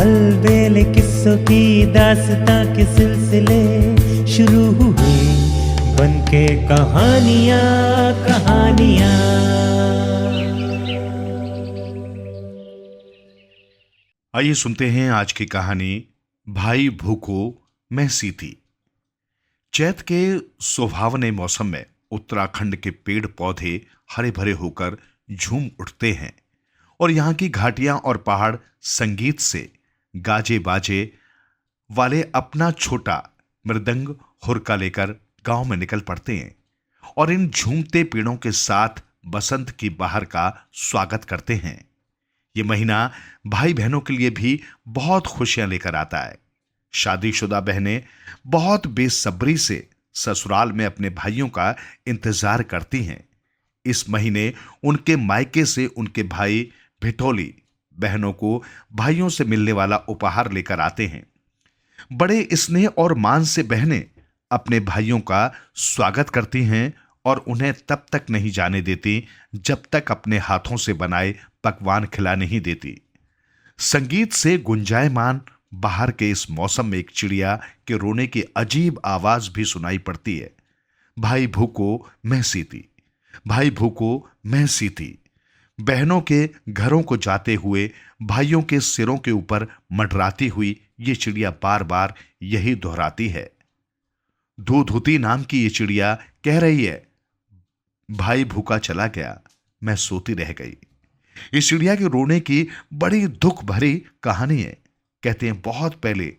अलबेले किस्सों की दास्तां के सिलसिले शुरू हुए, बनके कहानियां कहानियां। आइए सुनते हैं आज की कहानी भाई भूको मैं सीती। चैत के सुहावने मौसम में उत्तराखंड के पेड़ पौधे हरे भरे होकर झूम उठते हैं और यहाँ की घाटियां और पहाड़ संगीत से गाजे बाजे वाले अपना छोटा मृदंग हुरका लेकर गांव में निकल पड़ते हैं और इन झूमते पेड़ों के साथ बसंत की बहार का स्वागत करते हैं। ये महीना भाई बहनों के लिए भी बहुत खुशियां लेकर आता है। शादीशुदा बहनें बहुत बेसब्री से ससुराल में अपने भाइयों का इंतजार करती हैं। इस महीने उनके मायके से उनके भाई भिठोली बहनों को भाइयों से मिलने वाला उपहार लेकर आते हैं। बड़े स्नेह और मान से बहनें अपने भाइयों का स्वागत करती हैं और उन्हें तब तक नहीं जाने देती जब तक अपने हाथों से बनाए पकवान खिला नहीं देती। संगीत से गुंजायमान बाहर के इस मौसम में एक चिड़िया के रोने की अजीब आवाज भी सुनाई पड़ती है। भाई भूको मैं सीती, भाई भूको मैं सीती। बहनों के घरों को जाते हुए भाइयों के सिरों के ऊपर मंडराती हुई ये चिड़िया बार बार यही दोहराती है। दूधुती नाम की ये चिड़िया कह रही है, भाई भूखा चला गया, मैं सोती रह गई। इस चिड़िया के रोने की बड़ी दुख भरी कहानी है। कहते हैं बहुत पहले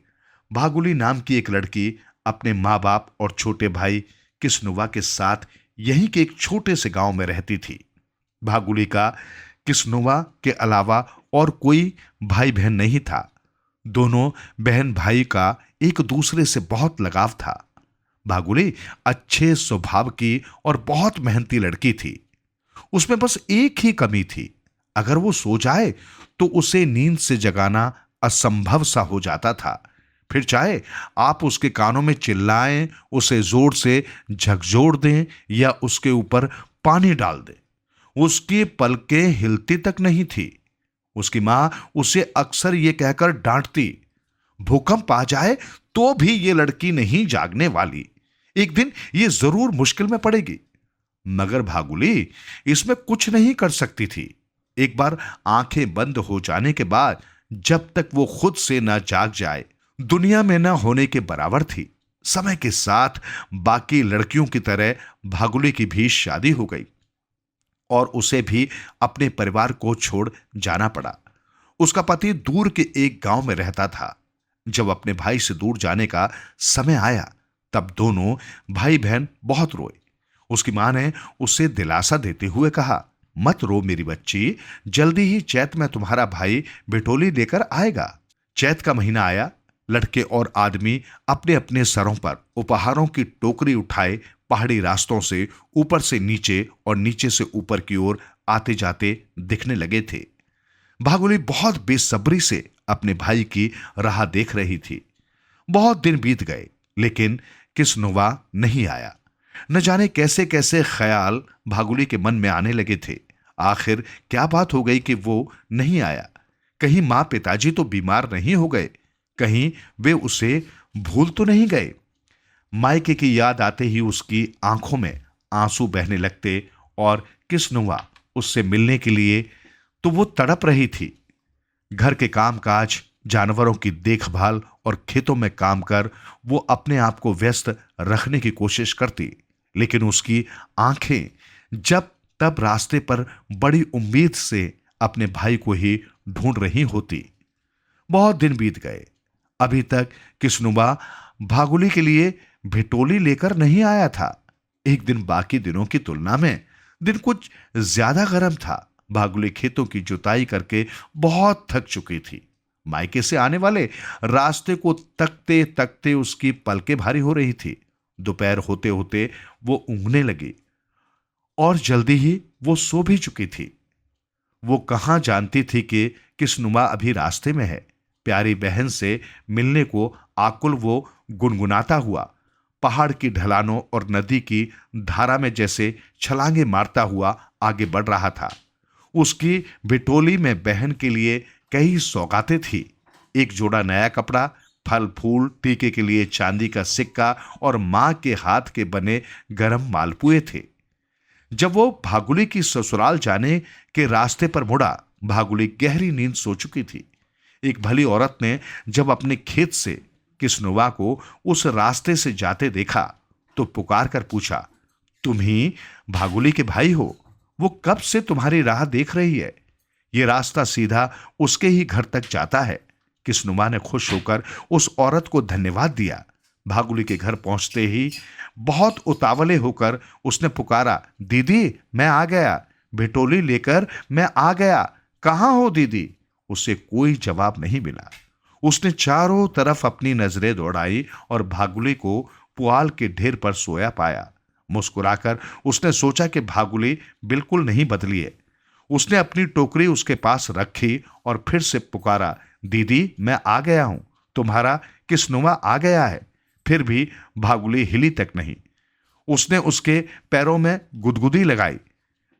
भागुली नाम की एक लड़की अपने माँ बाप और छोटे भाई किसनुवा के साथ यहीं के एक छोटे से गांव में रहती थी। भागुली का किसनुवा के अलावा और कोई भाई बहन नहीं था। दोनों बहन भाई का एक दूसरे से बहुत लगाव था। भागुली अच्छे स्वभाव की और बहुत मेहनती लड़की थी। उसमें बस एक ही कमी थी, अगर वो सो जाए तो उसे नींद से जगाना असंभव सा हो जाता था। फिर चाहे आप उसके कानों में चिल्लाएं, उसे जोर से झकझोर दें या उसके ऊपर पानी डाल दें, उसकी पलकें हिलती तक नहीं थी। उसकी मां उसे अक्सर ये कहकर डांटती, भूकंप आ जाए तो भी ये लड़की नहीं जागने वाली, एक दिन ये जरूर मुश्किल में पड़ेगी। मगर भागुली इसमें कुछ नहीं कर सकती थी। एक बार आंखें बंद हो जाने के बाद जब तक वो खुद से ना जाग जाए, दुनिया में ना होने के बराबर थी। समय के साथ बाकी लड़कियों की तरह भागुली की भी शादी हो गई और उसे भी अपने परिवार को छोड़ जाना पड़ा। उसका पति दूर के एक गांव में रहता था। जब अपने भाई से दूर जाने का समय आया तब दोनों भाई बहन बहुत रोए। उसकी मां ने उसे दिलासा देते हुए कहा, मत रो मेरी बच्ची, जल्दी ही चैत में तुम्हारा भाई बिटोली लेकर आएगा। चैत का महीना आया। लड़के और आदमी अपने अपने सरों पर उपहारों की टोकरी उठाए पहाड़ी रास्तों से ऊपर से नीचे और नीचे से ऊपर की ओर आते जाते दिखने लगे थे। भागुली बहुत बेसब्री से अपने भाई की राह देख रही थी। बहुत दिन बीत गए लेकिन किसनुवा नहीं आया। न जाने कैसे कैसे ख्याल भागुली के मन में आने लगे थे। आखिर क्या बात हो गई कि वो नहीं आया? कहीं मां पिताजी तो बीमार नहीं हो गए? कहीं वे उसे भूल तो नहीं गए? मायके की याद आते ही उसकी आंखों में आंसू बहने लगते और किसनुवा उससे मिलने के लिए तो वो तड़प रही थी। घर के कामकाज, जानवरों की देखभाल और खेतों में काम कर वो अपने आप को व्यस्त रखने की कोशिश करती, लेकिन उसकी आंखें जब तब रास्ते पर बड़ी उम्मीद से अपने भाई को ही ढूंढ रही होती। बहुत दिन बीत गए, अभी तक किसनुवा भागुली के लिए भिटोली लेकर नहीं आया था। एक दिन बाकी दिनों की तुलना में दिन कुछ ज्यादा गर्म था। भागुली खेतों की जुताई करके बहुत थक चुकी थी। मायके से आने वाले रास्ते को तकते तकते उसकी पलकें भारी हो रही थी। दोपहर होते होते वो ऊँघने लगी और जल्दी ही वो सो भी चुकी थी। वो कहां जानती थी कि किसनुमा अभी रास्ते में है। प्यारी बहन से मिलने को आकुल वो गुनगुनाता हुआ पहाड़ की ढलानों और नदी की धारा में जैसे छलांगे मारता हुआ आगे बढ़ रहा था। उसकी बिटोली में बहन के लिए कई सौगातें थी। एक जोड़ा नया कपड़ा, फल फूल, टीके के लिए चांदी का सिक्का और मां के हाथ के बने गरम मालपुए थे। जब वो भागुली की ससुराल जाने के रास्ते पर मुड़ा, भागुली गहरी नींद सो चुकी थी। एक भली औरत ने जब अपने खेत से किसनुवा को उस रास्ते से जाते देखा तो पुकार कर पूछा, तुम ही भागुली के भाई हो? वो कब से तुम्हारी राह देख रही है। ये रास्ता सीधा उसके ही घर तक जाता है। किसनुमा ने खुश होकर उस औरत को धन्यवाद दिया। भागुली के घर पहुंचते ही बहुत उतावले होकर उसने पुकारा, दीदी मैं आ गया, भिटोली लेकर मैं आ गया, कहां हो दीदी? उसे कोई जवाब नहीं मिला। उसने चारों तरफ अपनी नजरें दौड़ाई और भागुली को पुआल के ढेर पर सोया पाया। मुस्कुराकर उसने सोचा कि भागुली बिल्कुल नहीं बदली है। उसने अपनी टोकरी उसके पास रखी और फिर से पुकारा, दीदी मैं आ गया हूं, तुम्हारा किसनुमा आ गया है। फिर भी भागुली हिली तक नहीं। उसने उसके पैरों में गुदगुदी लगाई,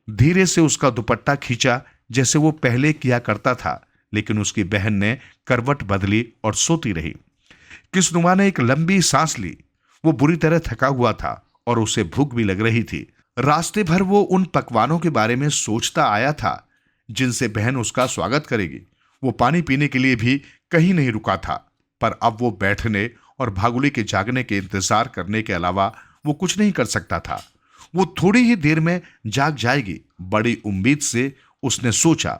धीरे से उसका दुपट्टा खींचा जैसे वो पहले किया करता था, लेकिन उसकी बहन ने करवट बदली और सोती रही। किसनुमा ने एक लंबी सांस ली। वो बुरी तरह थका हुआ था और उसे भूख भी लग रही थी। रास्ते भर वो उन पकवानों के बारे में सोचता आया था जिनसे बहन उसका स्वागत करेगी। वो पानी पीने के लिए भी कहीं नहीं रुका था, पर अब वो बैठने और भागुली के जागने के इंतजार करने के अलावा वो कुछ नहीं कर सकता था। वो थोड़ी ही देर में जाग जाएगी, बड़ी उम्मीद से उसने सोचा।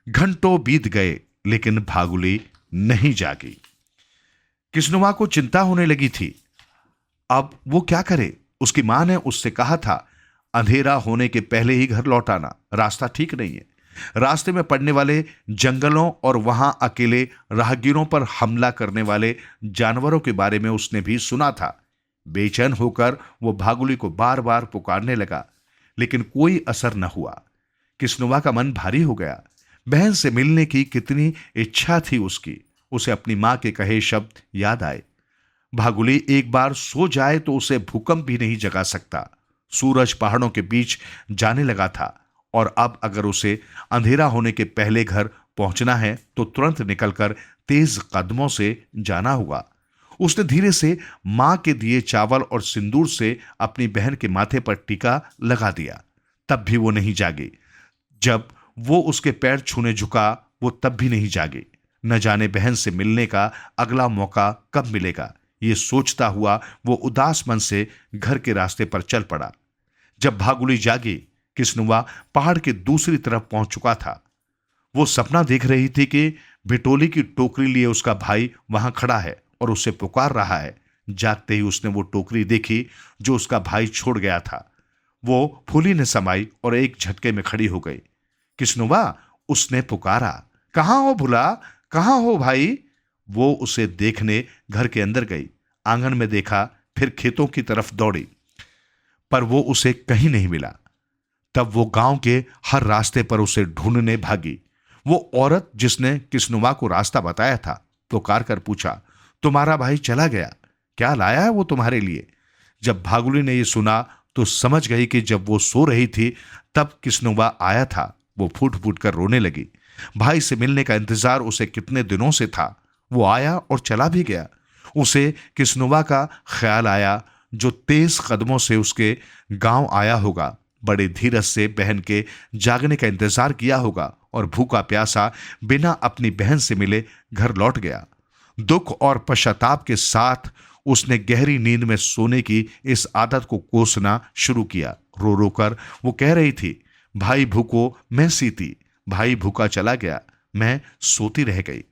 घंटों बीत गए लेकिन भागुली नहीं जागी। किसनुमा को चिंता होने लगी थी। अब वो क्या करे? उसकी मां ने उससे कहा था, अंधेरा होने के पहले ही घर लौट आना, रास्ता ठीक नहीं है। रास्ते में पड़ने वाले जंगलों और वहां अकेले राहगीरों पर हमला करने वाले जानवरों के बारे में उसने भी सुना था। बेचैन होकर वो भागुली को बार बार पुकारने लगा, लेकिन कोई असर न हुआ। किसनुमा का मन भारी हो गया। बहन से मिलने की कितनी इच्छा थी उसकी। उसे अपनी मां के कहे शब्द याद आए, भागुली एक बार सो जाए तो उसे भूकंप भी नहीं जगा सकता। सूरज पहाड़ों के बीच जाने लगा था और अब अगर उसे अंधेरा होने के पहले घर पहुंचना है तो तुरंत निकलकर तेज कदमों से जाना होगा। उसने धीरे से मां के दिए चावल और सिंदूर से अपनी बहन के माथे पर टीका लगा दिया। तब भी वो नहीं जागी। जब वो उसके पैर छूने झुका, वो तब भी नहीं जागी। न जाने बहन से मिलने का अगला मौका कब मिलेगा। ये सोचता हुआ वो उदास मन से घर के रास्ते पर चल पड़ा। जब भागुली जागी, किसनुवा पहाड़ के दूसरी तरफ पहुंच चुका था। वो सपना देख रही थी कि भिटोली की टोकरी लिए उसका भाई वहां खड़ा है और उसे पुकार रहा है। जागते ही उसने वो टोकरी देखी जो उसका भाई छोड़ गया था। वो फूली ने समाई और एक झटके में खड़ी हो गई। किसनुवा, उसने पुकारा, कहां हो भुला, कहां हो भाई? वो उसे देखने घर के अंदर गई। आंगन में देखा, फिर खेतों की तरफ दौड़ी, पर वो उसे कहीं नहीं मिला। तब वो गांव के हर रास्ते पर उसे ढूंढने भागी। वो औरत जिसने किसनुमा को रास्ता बताया था पुकार कर पूछा, तुम्हारा भाई चला गया, क्या लाया है वो तुम्हारे लिए? जब भागुली ने ये सुना तो समझ गई कि जब वो सो रही थी तब किसनुमा आया था। वो फूट फूट कर रोने लगी। भाई से मिलने का इंतजार उसे कितने दिनों से था। वो आया और चला भी गया। उसे किसनुमा का ख्याल आया जो तेज कदमों से उसके गांव आया होगा। बड़े धीरज से बहन के जागने का इंतजार किया होगा और भूखा प्यासा बिना अपनी बहन से मिले घर लौट गया। दुख और पश्चाताप के साथ उसने गहरी नींद में सोने की इस आदत को कोसना शुरू किया। रो रो कर वो कह रही थी, भाई भूखो मैं सीती, भाई भूखा चला गया, मैं सोती रह गई।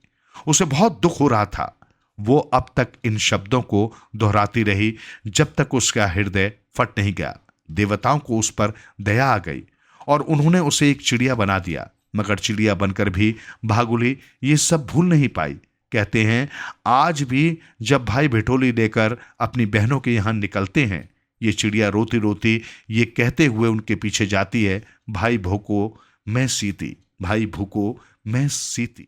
उसे बहुत दुख हो रहा था। वो अब तक इन शब्दों को दोहराती रही जब तक उसका हृदय फट नहीं गया। देवताओं को उस पर दया आ गई और उन्होंने उसे एक चिड़िया बना दिया। मगर चिड़िया बनकर भी भागुली ये सब भूल नहीं पाई। कहते हैं आज भी जब भाई भिटोली लेकर अपनी बहनों के यहां निकलते हैं, ये चिड़िया रोती रोती ये कहते हुए उनके पीछे जाती है, भाई भूखो मैं सीती, भाई भूखो मैं सीती।